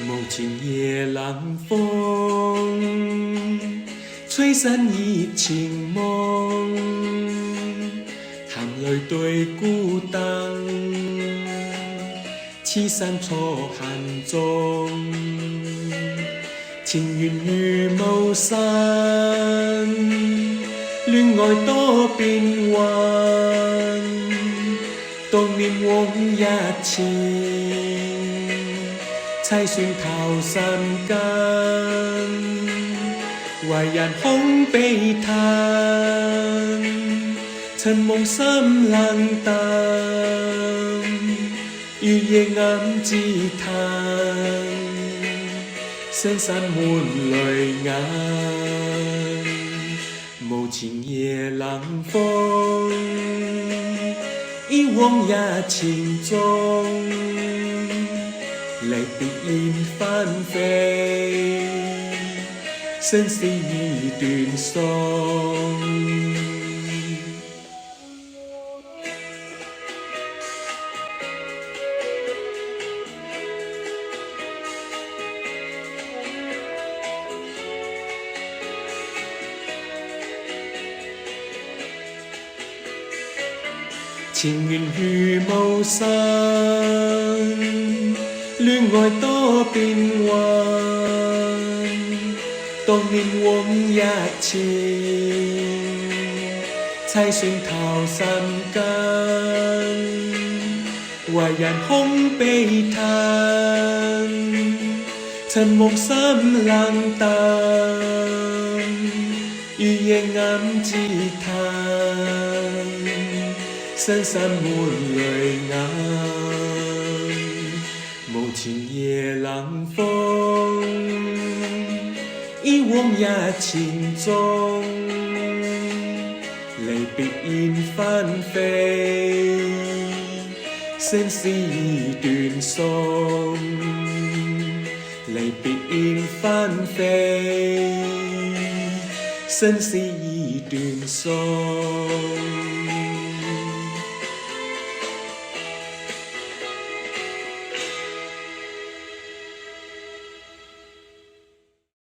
无情夜冷风，吹散熱情夢，含淚對孤燈，痴身錯恨中，情緣如霧散，戀愛多變幻，當念往日情。猜算頭三更，為人空悲嘆，尋夢心冷淡，月夜暗自嘆，深山滿淚眼，無情夜冷風，憶往日情蹤。離別燕翻飛，生死已斷送。情緣如霧散，戀愛多變幻，當念往日情，猜算頭三更，為人空悲嘆，尋夢心冷淡，月夜暗自嘆，深山滿淚眼。無情夜冷風，憶往日情蹤，離別燕翻飛，生死已斷送。離別燕翻飛，生死已斷送。